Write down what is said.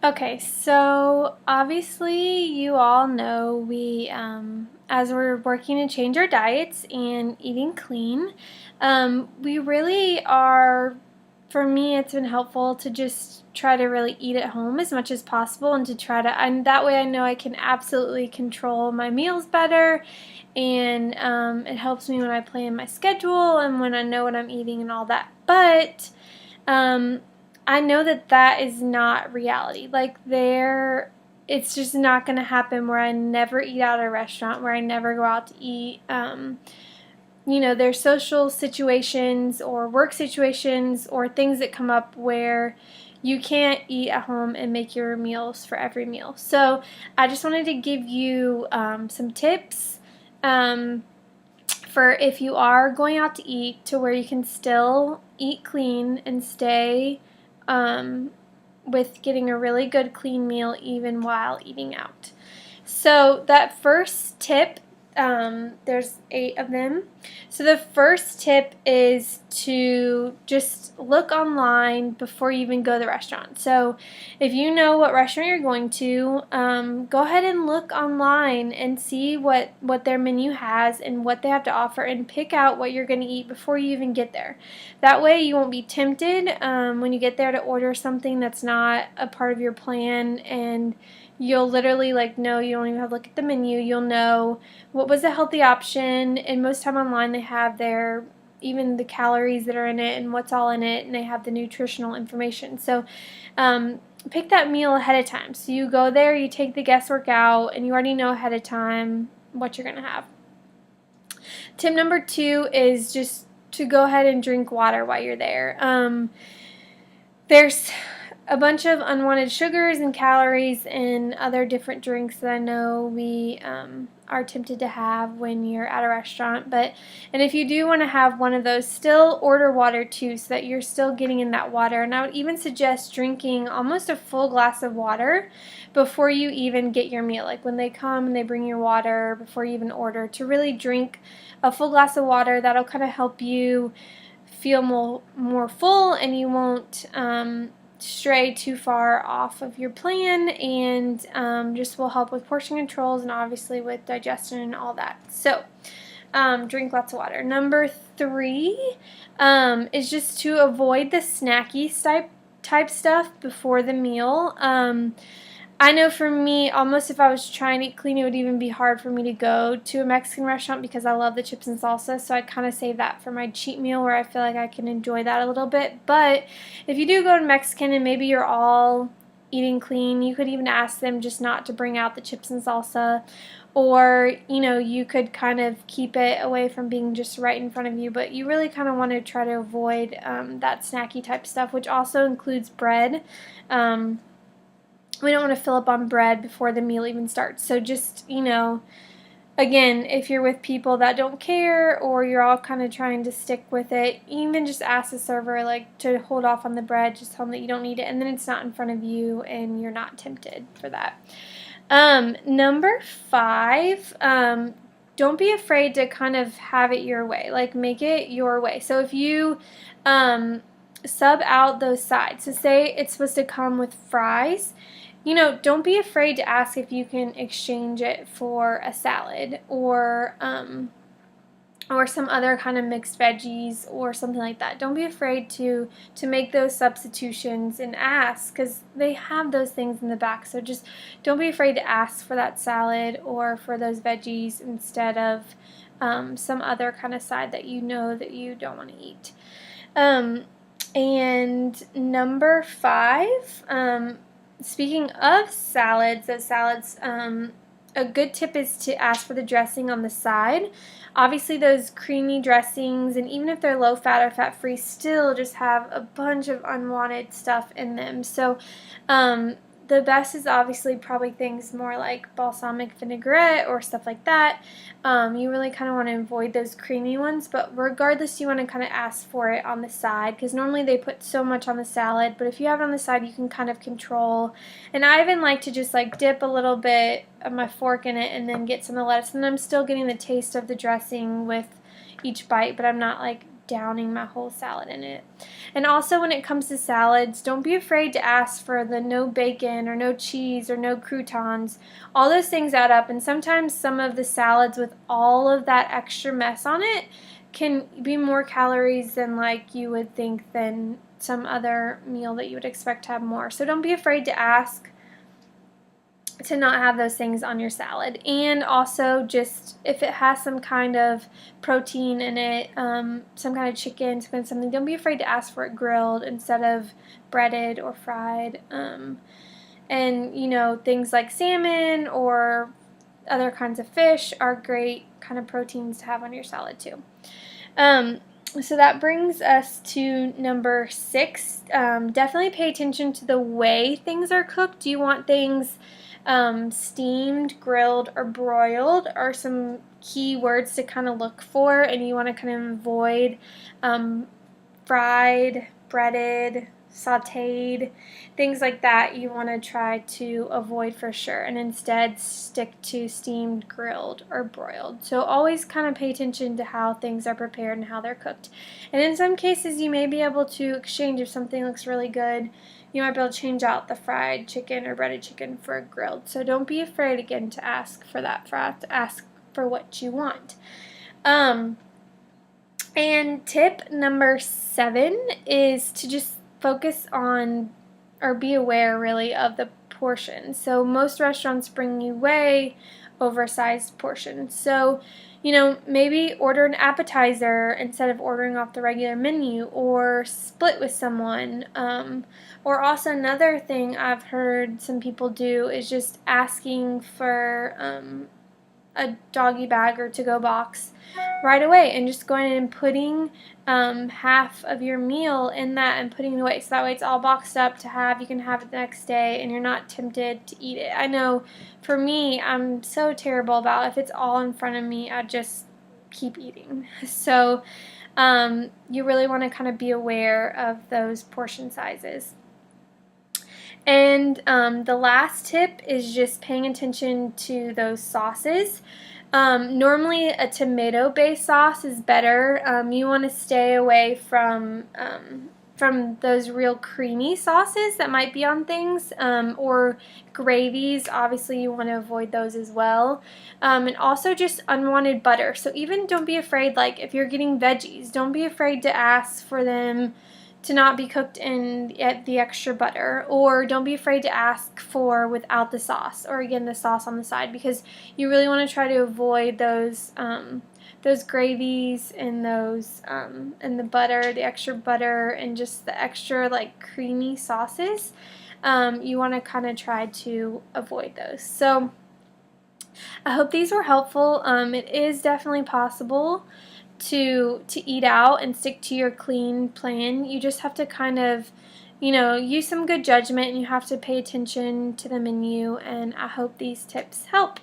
Okay, so obviously you all know as we're working to change our diets and eating clean, we really are, for me, it's been helpful to just try to really eat at home as much as possible and to try to, and that way I know I can absolutely control my meals better, and it helps me when I plan my schedule and when I know what I'm eating and all that. But, um, I know that that is not reality. It's just not going to happen where I never eat out at a restaurant, where I never go out to eat. There's social situations or work situations or things that come up where you can't eat at home and make your meals for every meal. So I just wanted to give you some tips. For if you are going out to eat to where you can still eat clean and stay um, with getting a really good clean meal even while eating out. So that first tip, there's 8 of them. So the first tip is to just look online before you even go to the restaurant. So if you know what restaurant you're going to, go ahead and look online and see what their menu has and what they have to offer, and pick out what you're going to eat before you even get there. That way you won't be tempted when you get there to order something that's not a part of your plan, and you'll literally know, you don't even have to look at the menu. You'll know what was the healthy option, and most time online they have their even the calories that are in it and what's all in it, and they have the nutritional information. So pick that meal ahead of time. So you go there, you take the guesswork out, and you already know ahead of time what you're going to have. Tip number 2 is just to go ahead and drink water while you're there. There's a bunch of unwanted sugars and calories and other different drinks that I know we are tempted to have when you're at a restaurant. And if you do want to have one of those, still order water too, so that you're still getting in that water. And I would even suggest drinking almost a full glass of water before you even get your meal. Like when they come and they bring your water before you even order, to really drink a full glass of water. That'll kind of help you feel more full, and you won't stray too far off of your plan, and just will help with portion controls and obviously with digestion and all that. So drink lots of water. Number 3 is just to avoid the snacky type stuff before the meal. I know for me, almost if I was trying to eat clean, it would even be hard for me to go to a Mexican restaurant because I love the chips and salsa. So I kind of save that for my cheat meal, where I feel like I can enjoy that a little bit. But if you do go to Mexican and maybe you're all eating clean, you could even ask them just not to bring out the chips and salsa. Or, you could kind of keep it away from being just right in front of you. But you really kind of want to try to avoid that snacky type stuff, which also includes bread. We don't want to fill up on bread before the meal even starts. So just, again, if you're with people that don't care, or you're all kind of trying to stick with it, even just ask the server to hold off on the bread. Just tell them that you don't need it, and then it's not in front of you and you're not tempted for that. Number 5, don't be afraid to kind of have it your way. Make it your way. So if you sub out those sides, so say it's supposed to come with fries, don't be afraid to ask if you can exchange it for a salad, or some other kind of mixed veggies or something like that. Don't be afraid to make those substitutions and ask, because they have those things in the back. So just don't be afraid to ask for that salad or for those veggies instead of some other kind of side that you know that you don't want to eat. And number 5, speaking of salads, a good tip is to ask for the dressing on the side. Obviously, those creamy dressings, and even if they're low fat or fat free, still just have a bunch of unwanted stuff in them. So the best is obviously probably things more like balsamic vinaigrette or stuff like that. You really kind of want to avoid those creamy ones, but regardless, you want to kind of ask for it on the side, because normally they put so much on the salad, but if you have it on the side, you can kind of control. And I even like to just dip a little bit of my fork in it and then get some of the lettuce, and I'm still getting the taste of the dressing with each bite, but I'm not downing my whole salad in it. And also when it comes to salads, don't be afraid to ask for the no bacon or no cheese or no croutons. All those things add up, and sometimes some of the salads with all of that extra mess on it can be more calories than like you would think than some other meal that you would expect to have more. So don't be afraid to ask to not have those things on your salad. And also, just if it has some kind of protein in it, some kind of chicken, some kind of something, don't be afraid to ask for it grilled instead of breaded or fried. And you know, things like salmon or other kinds of fish are great kind of proteins to have on your salad too. So that brings us to number 6. Definitely pay attention to the way things are cooked. Do you want things steamed, grilled, or broiled are some key words to kind of look for, and you want to kind of avoid fried, breaded, sauteed, things like that. You want to try to avoid for sure, and instead stick to steamed, grilled, or broiled. So always kind of pay attention to how things are prepared and how they're cooked. And in some cases you may be able to exchange. If something looks really good, you might be able to change out the fried chicken or breaded chicken for grilled. So don't be afraid, again, to ask for that, to ask for what you want. And tip number 7 is to just focus on, or be aware really, of the portions. So most restaurants bring you way oversized portions. So, you know, maybe order an appetizer instead of ordering off the regular menu, or split with someone. Or also another thing I've heard some people do is just asking for a doggy bag or to-go box right away, and just going in and putting half of your meal in that and putting it away, so that way it's all boxed up to have. You can have it the next day and you're not tempted to eat it. I know for me, I'm so terrible about, if it's all in front of me, I just keep eating. So you really want to kind of be aware of those portion sizes. And the last tip is just paying attention to those sauces. Normally a tomato-based sauce is better. You want to stay away from those real creamy sauces that might be on things, or gravies. Obviously you want to avoid those as well. And also just unwanted butter. So even don't be afraid, like if you're getting veggies, don't be afraid to ask for them to not be cooked in the extra butter, or don't be afraid to ask for without the sauce, or again the sauce on the side, because you really want to try to avoid those gravies and those and the butter, the extra butter, and just the extra like creamy sauces. You want to kind of try to avoid those. So I hope these were helpful. It is definitely possible to eat out and stick to your clean plan. You just have to kind of, you know, use some good judgment, and you have to pay attention to the menu, and I hope these tips help.